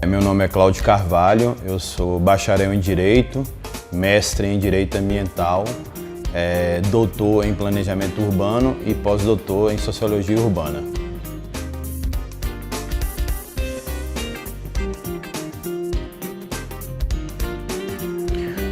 Meu nome é Cláudio Carvalho, eu sou bacharel em Direito, mestre em Direito Ambiental, doutor em Planejamento Urbano e pós-doutor em Sociologia Urbana.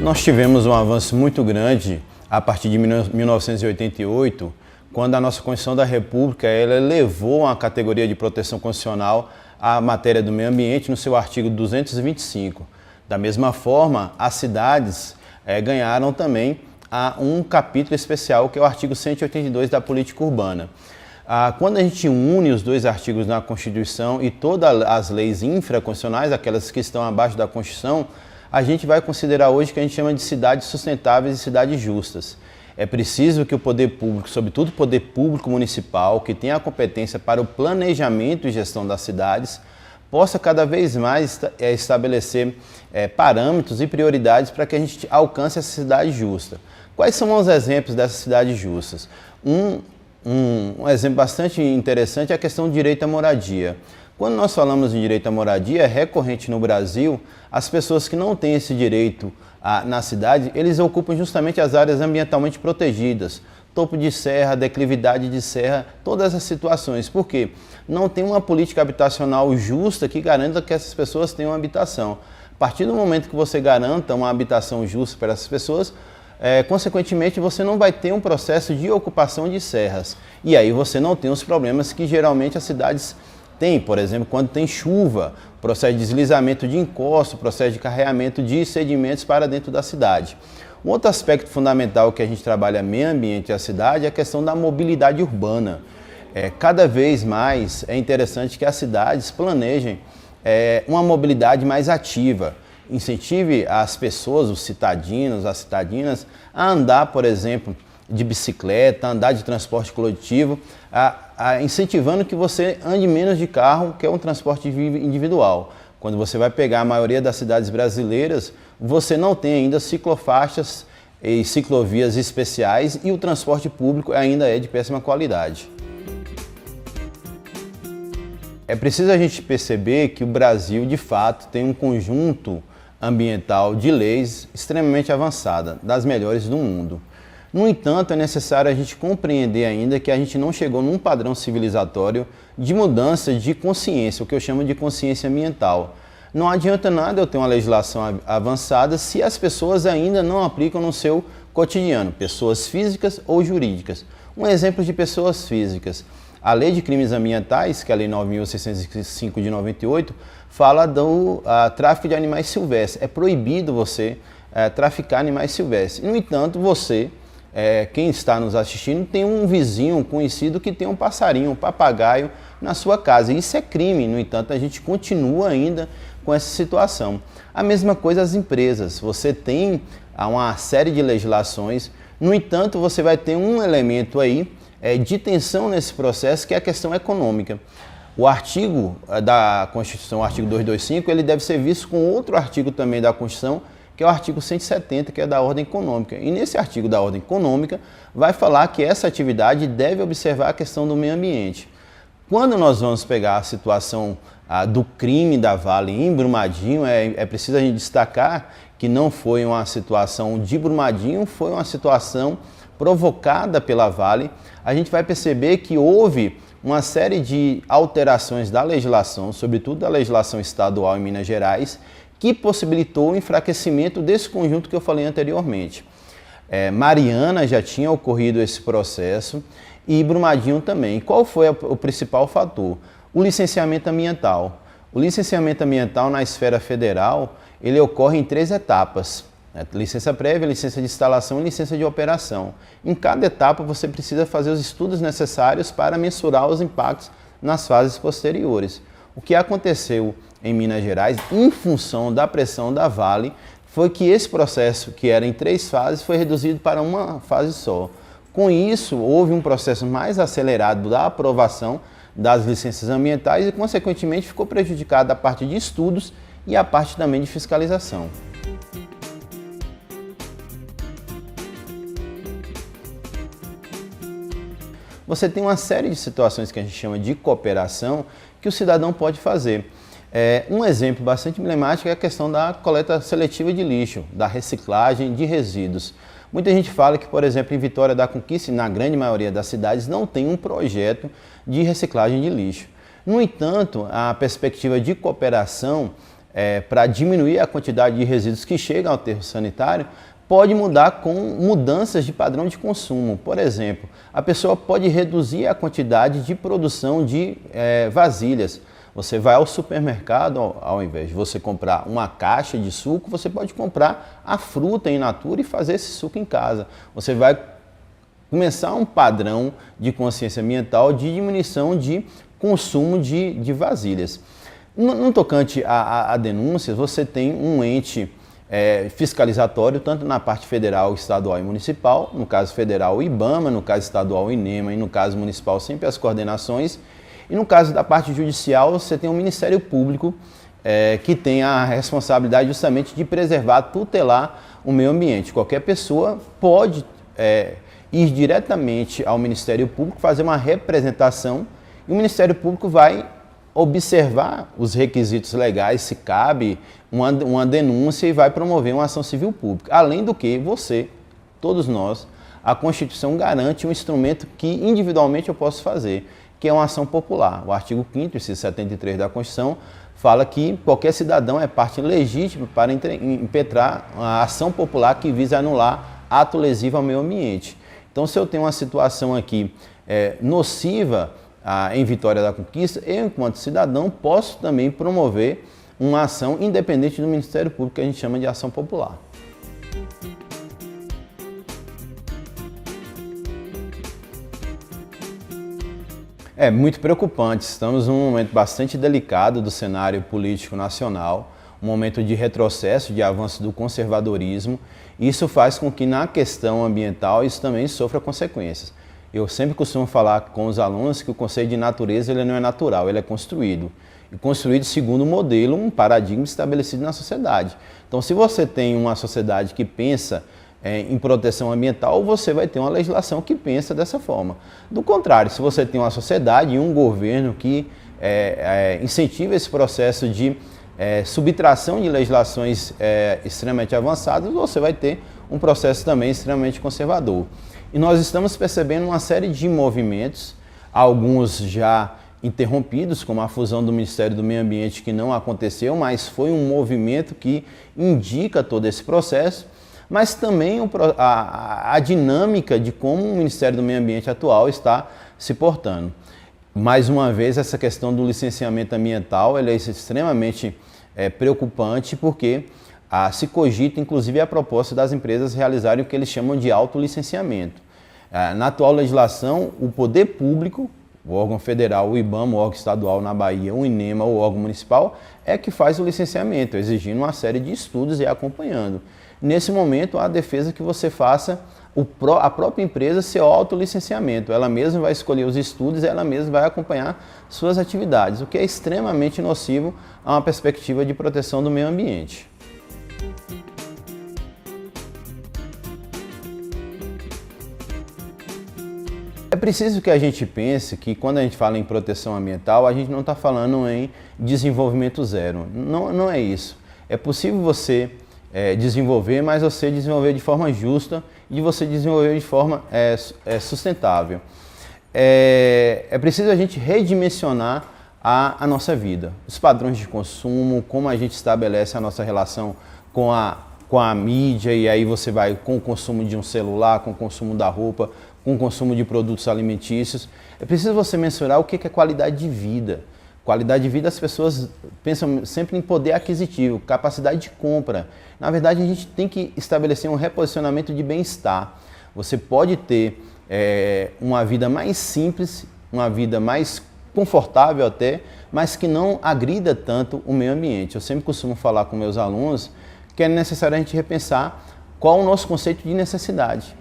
Nós tivemos um avanço muito grande a partir de 1988, quando a nossa Constituição da República ela elevou a categoria de proteção constitucional à matéria do meio ambiente no seu artigo 225. Da mesma forma, as cidades ganharam também um capítulo especial, que é o artigo 182 da Política Urbana. Quando a gente une os dois artigos na Constituição e todas as leis infraconstitucionais, aquelas que estão abaixo da Constituição, a gente vai considerar hoje que a gente chama de cidades sustentáveis e cidades justas. É preciso que o poder público, sobretudo o poder público municipal, que tem a competência para o planejamento e gestão das cidades, possa cada vez mais estabelecer parâmetros e prioridades para que a gente alcance essa cidade justa. Quais são os exemplos dessas cidades justas? Um exemplo bastante interessante é a questão do direito à moradia. Quando nós falamos em direito à moradia, é recorrente no Brasil, as pessoas que não têm esse direito na cidade, eles ocupam justamente as áreas ambientalmente protegidas, topo de serra, declividade de serra, todas essas situações. Por quê? Não tem uma política habitacional justa que garanta que essas pessoas tenham habitação. A partir do momento que você garanta uma habitação justa para essas pessoas, consequentemente você não vai ter um processo de ocupação de serras. E aí você não tem os problemas que geralmente as cidades têm, por exemplo, quando tem chuva, processo de deslizamento de encosto, processo de carreamento de sedimentos para dentro da cidade. Um outro aspecto fundamental que a gente trabalha meio ambiente e a cidade é a questão da mobilidade urbana. Cada vez mais é interessante que as cidades planejem uma mobilidade mais ativa, incentive as pessoas, os citadinos, as citadinas, a andar, por exemplo, de bicicleta, andar de transporte coletivo, incentivando que você ande menos de carro, que é um transporte individual. Quando você vai pegar a maioria das cidades brasileiras, você não tem ainda ciclofaixas e ciclovias especiais e o transporte público ainda é de péssima qualidade. É preciso a gente perceber que o Brasil, de fato, tem um conjunto ambiental de leis extremamente avançada, das melhores do mundo. No entanto, é necessário a gente compreender ainda que a gente não chegou num padrão civilizatório de mudança de consciência, o que eu chamo de consciência ambiental. Não adianta nada eu ter uma legislação avançada se as pessoas ainda não aplicam no seu cotidiano, pessoas físicas ou jurídicas. Um exemplo de pessoas físicas. A Lei de Crimes Ambientais, que é a Lei 9.605 de 98, fala do tráfico de animais silvestres. É proibido você traficar animais silvestres. No entanto, você, quem está nos assistindo, tem um vizinho, um conhecido que tem um passarinho, um papagaio na sua casa. Isso é crime, no entanto, a gente continua ainda com essa situação. A mesma coisa as empresas. Você tem uma série de legislações, no entanto, você vai ter um elemento aí de tensão nesse processo, que é a questão econômica. O artigo da Constituição, o artigo 225, ele deve ser visto com outro artigo também da Constituição, que é o artigo 170, que é da ordem econômica. E nesse artigo da ordem econômica vai falar que essa atividade deve observar a questão do meio ambiente. Quando nós vamos pegar a situação do crime da Vale em Brumadinho, é preciso a gente destacar que não foi uma situação de Brumadinho, foi uma situação provocada pela Vale. A gente vai perceber que houve uma série de alterações da legislação, sobretudo da legislação estadual em Minas Gerais, que possibilitou o enfraquecimento desse conjunto que eu falei anteriormente. Mariana já tinha ocorrido esse processo e Brumadinho também. Qual foi o principal fator? O licenciamento ambiental. O licenciamento ambiental na esfera federal, ele ocorre em 3 etapas. Licença prévia, licença de instalação e licença de operação. Em cada etapa você precisa fazer os estudos necessários para mensurar os impactos nas fases posteriores. O que aconteceu em Minas Gerais, em função da pressão da Vale, foi que esse processo, que era em 3 fases, foi reduzido para uma fase só. Com isso, houve um processo mais acelerado da aprovação das licenças ambientais e, consequentemente, ficou prejudicada a parte de estudos e a parte também de fiscalização. Você tem uma série de situações que a gente chama de cooperação que o cidadão pode fazer. Um exemplo bastante emblemático é a questão da coleta seletiva de lixo, da reciclagem de resíduos. Muita gente fala que, por exemplo, em Vitória da Conquista, e na grande maioria das cidades, não tem um projeto de reciclagem de lixo. No entanto, a perspectiva de cooperação para diminuir a quantidade de resíduos que chegam ao aterro sanitário pode mudar com mudanças de padrão de consumo. Por exemplo, a pessoa pode reduzir a quantidade de produção de vasilhas. Você vai ao supermercado, ao invés de você comprar uma caixa de suco, você pode comprar a fruta in natura e fazer esse suco em casa. Você vai começar um padrão de consciência ambiental de diminuição de consumo de vasilhas. No tocante a denúncias, você tem um ente fiscalizatório, tanto na parte federal, estadual e municipal, no caso federal o IBAMA, no caso estadual o INEMA e no caso municipal sempre as coordenações. E no caso da parte judicial, você tem o Ministério Público, que tem a responsabilidade justamente de preservar, tutelar o meio ambiente. Qualquer pessoa pode ir diretamente ao Ministério Público, fazer uma representação, e o Ministério Público vai observar os requisitos legais, se cabe uma denúncia, e vai promover uma ação civil pública. Além do que você, todos nós, a Constituição garante um instrumento que individualmente eu posso fazer, que é uma ação popular. O artigo 5º, inciso 73 da Constituição, fala que qualquer cidadão é parte legítima para impetrar a ação popular que visa anular ato lesivo ao meio ambiente. Então, se eu tenho uma situação aqui nociva em Vitória da Conquista, eu, enquanto cidadão, posso também promover uma ação independente do Ministério Público, que a gente chama de ação popular. É muito preocupante, estamos num momento bastante delicado do cenário político nacional, um momento de retrocesso, de avanço do conservadorismo, e isso faz com que na questão ambiental isso também sofra consequências. Eu sempre costumo falar com os alunos que o conceito de natureza ele não é natural, ele é construído. E construído segundo um modelo, um paradigma estabelecido na sociedade. Então, se você tem uma sociedade que pensa em proteção ambiental, você vai ter uma legislação que pensa dessa forma. Do contrário, se você tem uma sociedade e um governo que incentiva esse processo de subtração de legislações extremamente avançadas, você vai ter um processo também extremamente conservador. E nós estamos percebendo uma série de movimentos, alguns já interrompidos, como a fusão do Ministério do Meio Ambiente, que não aconteceu, mas foi um movimento que indica todo esse processo, mas também a dinâmica de como o Ministério do Meio Ambiente atual está se portando. Mais uma vez, essa questão do licenciamento ambiental ele é extremamente preocupante, porque se cogita, inclusive, a proposta das empresas realizarem o que eles chamam de autolicenciamento. Na atual legislação, o poder público, o órgão federal, o IBAMA, o órgão estadual na Bahia, o INEMA, o órgão municipal, é que faz o licenciamento, exigindo uma série de estudos e acompanhando. Nesse momento, a defesa que você faça a própria empresa seu autolicenciamento. Ela mesma vai escolher os estudos, ela mesma vai acompanhar suas atividades, o que é extremamente nocivo a uma perspectiva de proteção do meio ambiente. É preciso que a gente pense que quando a gente fala em proteção ambiental, a gente não está falando em desenvolvimento zero. Não é isso. É possível você desenvolver, mas você desenvolver de forma justa e você desenvolver de forma sustentável. É preciso a gente redimensionar a nossa vida, os padrões de consumo, como a gente estabelece a nossa relação com a mídia, e aí você vai com o consumo de um celular, com o consumo da roupa, com o consumo de produtos alimentícios. É preciso você mensurar o que é qualidade de vida. Qualidade de vida, as pessoas pensam sempre em poder aquisitivo, capacidade de compra. Na verdade, a gente tem que estabelecer um reposicionamento de bem-estar. Você pode ter uma vida mais simples, uma vida mais confortável até, mas que não agrida tanto o meio ambiente. Eu sempre costumo falar com meus alunos que é necessário a gente repensar qual é o nosso conceito de necessidade.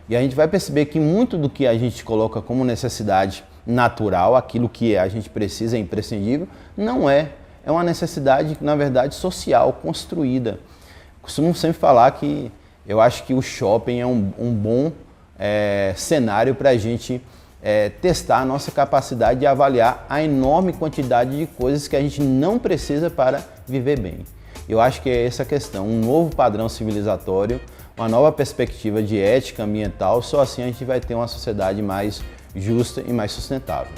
E a gente vai perceber que muito do que a gente coloca como necessidade natural, aquilo que a gente precisa, é imprescindível, não é. É uma necessidade, na verdade, social, construída. Costumo sempre falar que eu acho que o shopping é um bom cenário para a gente testar a nossa capacidade de avaliar a enorme quantidade de coisas que a gente não precisa para viver bem. Eu acho que é essa a questão, um novo padrão civilizatório, uma nova perspectiva de ética ambiental, só assim a gente vai ter uma sociedade mais justa e mais sustentável.